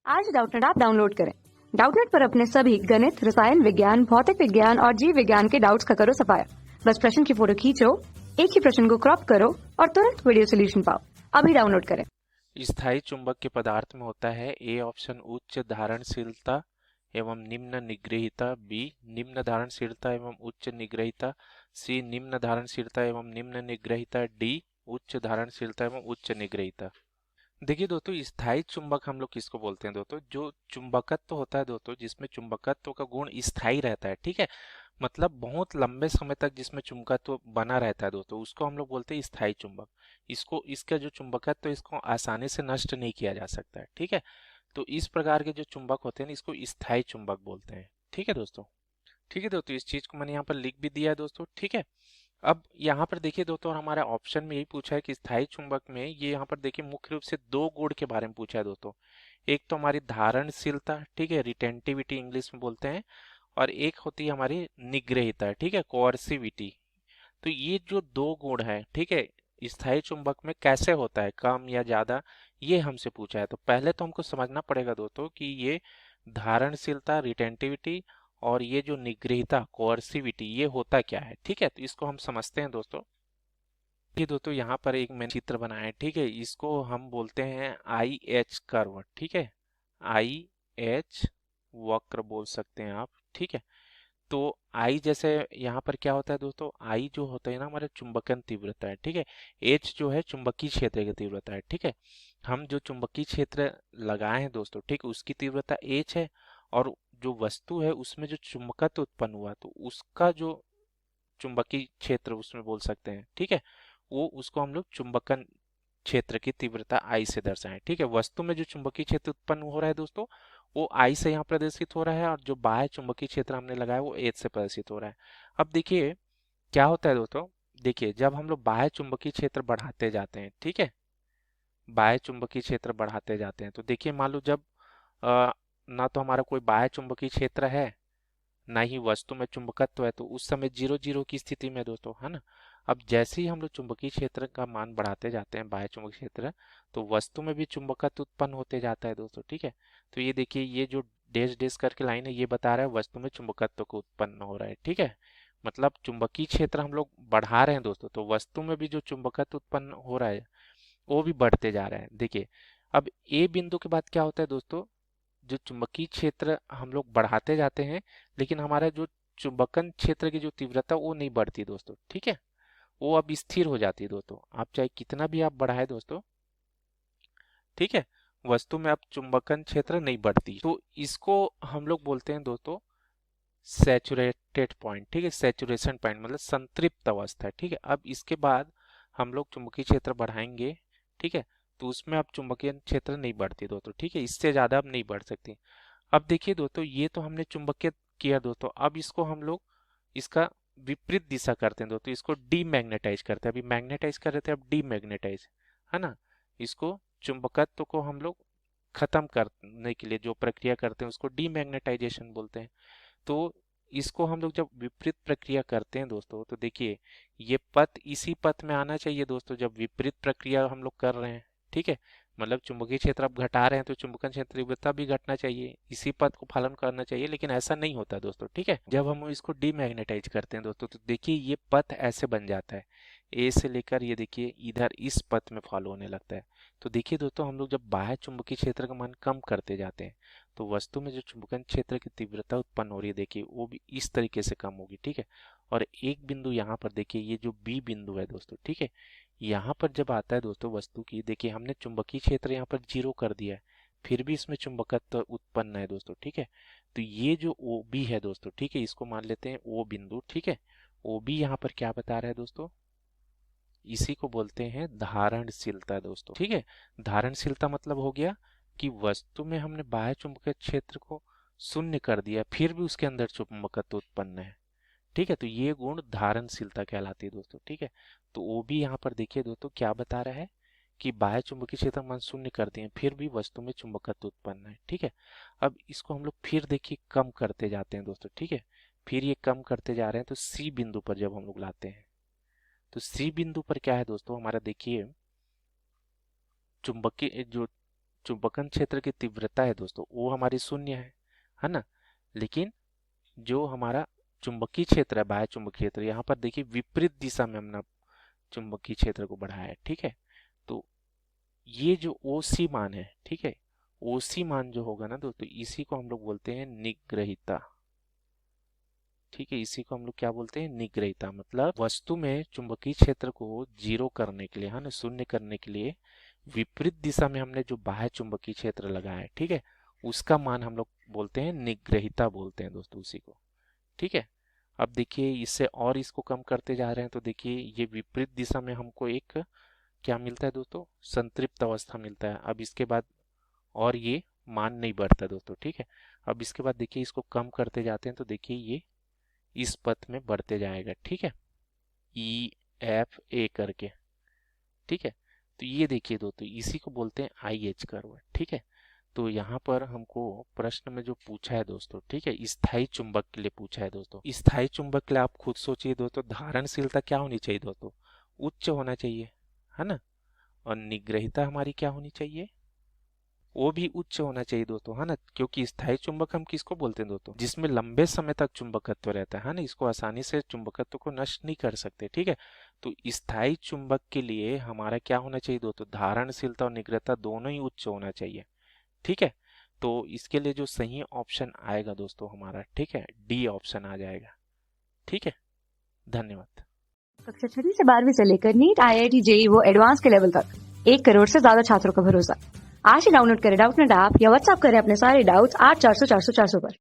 आज Doubtnut app download करें। Doubtnut पर अपने सभी गणित, रसायन विज्ञान, भौतिक विज्ञान और जीव विज्ञान के डाउट्स का करो सफाया। बस प्रश्न की फोटो खींचो, एक ही प्रश्न को क्रॉप करो और तुरंत वीडियो सोल्यूशन पाओ। अभी डाउनलोड करें। स्थायी चुंबक के पदार्थ में होता है ए ऑप्शन उच्च धारणशीलता एवं निम्न निग्रहिता, बी निम्न धारणशीलता एवं उच्च निग्रहिता, सी निम्न धारणशीलता एवं निम्न निग्रहिता, डी उच्च धारणशीलता एवं उच्च निग्रहिता। देखिए दोस्तों, स्थायी चुंबक हम लोग किसको बोलते हैं दोस्तों? जो चुंबकत्व होता है दोस्तों, जिसमें चुंबकत्व का गुण स्थायी रहता है, ठीक है, मतलब बहुत लंबे समय तक जिसमें चुंबकत्व बना रहता है दोस्तों, उसको हम लोग बोलते हैं स्थायी चुंबक। इसको इसका जो चुंबकत्व इसको आसानी से नष्ट नहीं किया जा सकता है, ठीक है। तो इस प्रकार के जो चुंबक होते हैं इसको स्थायी चुंबक बोलते हैं, ठीक है दोस्तों। ठीक है दोस्तों, इस चीज को मैंने यहाँ पर लिख भी दिया है दोस्तों, ठीक है। अब यहाँ पर देखिए दोस्तों, हमारा ऑप्शन में यही पूछा है कि स्थायी चुंबक में ये यहाँ पर देखिए मुख्य रूप से दो गुण के बारे में पूछा है दोस्तों। एक तो हमारी धारणशीलता, ठीक है, रिटेंटिविटी इंग्लिश में बोलते हैं, और एक होती है हमारी निग्रहिता, ठीक है, कोर्सिविटी। तो ये जो दो गुण है, ठीक है, स्थायी चुंबक में कैसे होता है, कम या ज्यादा, ये हमसे पूछा है। तो पहले तो हमको समझना पड़ेगा दोस्तों कि ये धारणशीलता, रिटेंटिविटी, और ये जो निग्रहिता, कोर्सिविटी, ये होता क्या है, ठीक है। तो इसको हम समझते हैं दोस्तों। ये दोस्तों यहाँ पर एक मैंने चित्र बनाया है, ठीक है, इसको हम बोलते हैं आई एच कर्व, ठीक है, आई एच वक्र बोल सकते हैं आप, ठीक है। तो आई जैसे यहाँ पर क्या होता है दोस्तों, आई जो होता है ना हमारा चुंबकन तीव्रता है, ठीक है। एच जो है चुंबकीय क्षेत्र की तीव्रता है, ठीक है। हम जो चुंबकीय क्षेत्र लगाए हैं दोस्तों, ठीक, उसकी तीव्रता एच है, और जो वस्तु है उसमें जो चुंबकत्व उत्पन्न हुआ तो उसका जो चुंबकीय क्षेत्र उसमें बोल सकते हैं, ठीक है, वो उसको हम लोग चुंबकन क्षेत्र की तीव्रता आई से दर्शाएं, ठीक है। वस्तु में जो चुंबकीय क्षेत्र उत्पन्न हो रहा है दोस्तों, वो आई से यहाँ प्रदर्शित हो रहा है, और जो बाह्य चुंबकीय क्षेत्र हमने लगाया वो एच से प्रदर्शित हो रहा है। अब देखिए क्या होता है दोस्तों, देखिए जब हम लोग बाह्य चुंबकीय क्षेत्र बढ़ाते जाते हैं, ठीक है, बाह्य चुंबकीय क्षेत्र बढ़ाते जाते हैं, तो देखिए मान लो जब ना तो हमारा कोई बाह्य चुंबकीय क्षेत्र है, ना ही वस्तु में चुंबकत्व है, तो उस समय जीरो जीरो की स्थिति में दोस्तों, है ना। अब जैसे ही हम लोग चुंबकीय क्षेत्र का मान बढ़ाते जाते हैं, बाह्य चुंबकीय क्षेत्र, तो वस्तु में भी चुंबकत्व उत्पन्न होते जाता है दोस्तों, ठीक है। तो ये देखिए, ये जो डैश डैश करके लाइन है, ये बता रहा है वस्तु में चुंबकत्व को उत्पन्न हो रहा है, ठीक है। मतलब चुंबकीय क्षेत्र हम लोग बढ़ा रहे हैं दोस्तों, तो वस्तु में भी जो चुंबकत्व उत्पन्न हो रहा है वो भी बढ़ते जा रहा है। देखिए अब ए बिंदु के बाद क्या होता है दोस्तों, जो चुंबकीय क्षेत्र हम लोग बढ़ाते जाते हैं, लेकिन हमारा जो चुंबकन क्षेत्र की जो तीव्रता वो नहीं बढ़ती दोस्तों, ठीक है, वो अब स्थिर हो जाती है दोस्तों। आप चाहे कितना भी आप बढ़ाए दोस्तों, ठीक है, वस्तु में अब चुंबकन क्षेत्र नहीं बढ़ती, तो इसको हम लोग बोलते हैं दोस्तों सैचुरेटेड पॉइंट, ठीक है, सैचुरेशन पॉइंट मतलब संतृप्त अवस्था, ठीक है। अब इसके बाद हम लोग चुंबकीय क्षेत्र बढ़ाएंगे, ठीक है, तो उसमें अब चुंबकीय क्षेत्र नहीं बढ़ती दोस्तों, ठीक है, इससे ज्यादा अब नहीं बढ़ सकती। अब देखिए दोस्तों, ये तो हमने चुंबकीय किया दोस्तों, अब इसको हम लोग इसका विपरीत दिशा करते हैं दोस्तों, इसको डीमैग्नेटाइज करते हैं। अभी मैग्नेटाइज कर रहे थे, अब डीमैग्नेटाइज, है ना। इसको चुंबकत्व को हम लोग खत्म करने के लिए जो प्रक्रिया करते हैं उसको डीमैग्नेटाइजेशन बोलते हैं। तो इसको हम लोग जब विपरीत प्रक्रिया करते हैं दोस्तों, तो देखिए ये पथ इसी पथ में आना चाहिए दोस्तों, जब विपरीत प्रक्रिया हम लोग कर रहे हैं, ठीक है, मतलब चुंबकीय क्षेत्र आप घटा रहे हैं तो चुंबकन क्षेत्र तीव्रता भी घटना चाहिए, इसी पथ को पालन करना चाहिए, लेकिन ऐसा नहीं होता दोस्तों, ठीक है। जब हम इसको डीमैग्नेटाइज करते हैं दोस्तों, तो देखिए ये पथ ऐसे बन जाता है, ए से लेकर ये देखिए इधर इस पथ में फॉलो होने लगता है। तो देखिए दोस्तों, हम लोग जब बाह्य चुंबकीय क्षेत्र का मान कम करते जाते हैं, तो वस्तु में जो चुंबकन क्षेत्र की तीव्रता उत्पन्न हो रही है, देखिए वो भी इस तरीके से कम होगी, ठीक है। और एक बिंदु यहाँ पर देखिए, ये जो बी बिंदु है दोस्तों, ठीक है, यहाँ पर जब आता है दोस्तों वस्तु की, देखिए हमने चुंबकीय क्षेत्र यहाँ पर जीरो कर दिया है, फिर भी इसमें चुंबकत्व उत्पन्न है दोस्तों, ठीक है। तो ये जो ओ बी है दोस्तों, ठीक है, इसको मान लेते हैं ओ बिंदु, ठीक है। ओ बी यहाँ पर क्या बता रहा है दोस्तों, इसी को बोलते हैं धारणशीलता दोस्तों, ठीक है। धारणशीलता मतलब हो गया कि वस्तु में हमने बाह्य चुंबकीय क्षेत्र को शून्य कर दिया, फिर भी उसके अंदर चुंबकत्व उत्पन्न है, ठीक है। तो ये गुण धारणशीलता कहलाती है दोस्तों, ठीक है। तो वो भी यहाँ पर देखिए दोस्तों क्या बता रहा है कि बाह्य चुंबकीय क्षेत्र मान शून्य कर दिए, फिर भी वस्तु में चुंबकत्व उत्पन्न है, ठीक है। अब इसको हम लोग फिर देखिए कम करते जाते हैं दोस्तों, ठीक है, फिर ये कम करते जा रहे हैं, तो सी बिंदु पर जब हम लोग लाते हैं, तो सी बिंदु पर क्या है दोस्तों, हमारा देखिए चुंबकीय जो चुंबकन क्षेत्र की तीव्रता है दोस्तों वो हमारी शून्य है ना। लेकिन जो हमारा चुंबकीय क्षेत्र है, बाह्य चुंबकीय क्षेत्र, यहाँ पर देखिए विपरीत दिशा में हमने चुंबकीय क्षेत्र को बढ़ाया है। ठीक है, तो ये जो OC मान है, ठीक है, OC मान जो होगा ना दोस्तों, इसी को हम लोग बोलते हैं निग्रहिता। ठीक है, इसी को हम लोग क्या बोलते हैं, निग्रहिता। मतलब वस्तु में चुंबकीय क्षेत्र को जीरो करने के लिए, है ना, शून्य करने के लिए विपरीत दिशा में हमने जो बाह्य चुंबकीय क्षेत्र लगाया है, ठीक है, उसका मान हम लोग बोलते हैं निग्रहिता बोलते हैं दोस्तों उसी को। ठीक है, अब देखिए इससे और इसको कम करते जा रहे हैं तो देखिए ये विपरीत दिशा में हमको एक क्या मिलता है दोस्तों, संतृप्त अवस्था मिलता है। अब इसके बाद और ये मान नहीं बढ़ता दोस्तों। ठीक है, अब इसके बाद देखिए इसको कम करते जाते हैं तो देखिए ये इस पथ में बढ़ते जाएगा। ठीक है, EFA करके। ठीक है, तो ये देखिए दोस्तों इसी को बोलते हैं IH कर्व। ठीक है, तो यहाँ पर हमको प्रश्न में जो पूछा है दोस्तों, ठीक है, स्थायी चुंबक के लिए पूछा है दोस्तों। स्थायी चुंबक के लिए आप खुद सोचिए दोस्तों, धारणशीलता क्या होनी चाहिए दोस्तों, उच्च होना चाहिए, है ना। और निग्रहिता हमारी क्या होनी चाहिए, वो भी उच्च होना चाहिए दोस्तों, है ना। क्योंकि स्थायी चुंबक हम किसको बोलते हैं दोस्तों, जिसमें लंबे समय तक चुंबकत्व रहता है ना, इसको आसानी से चुंबकत्व को नष्ट नहीं कर सकते। ठीक है, तो स्थायी चुंबक के लिए हमारा क्या होना चाहिए दोस्तों, धारणशीलता और निग्रहिता दोनों ही उच्च होना चाहिए। ठीक है, तो इसके लिए जो सही ऑप्शन आएगा दोस्तों हमारा, ठीक है, D ऑप्शन आ जाएगा। ठीक है, धन्यवाद। कक्षा 6 से 12वीं से लेकर नीट, IIT, JEE वो एडवांस के लेवल तक 1 करोड़ से ज्यादा छात्रों का भरोसा। आज ही डाउनलोड करें डाउटनेट ऐप या व्हाट्सएप करें अपने सारे डाउट्स 8400 400 400 पर।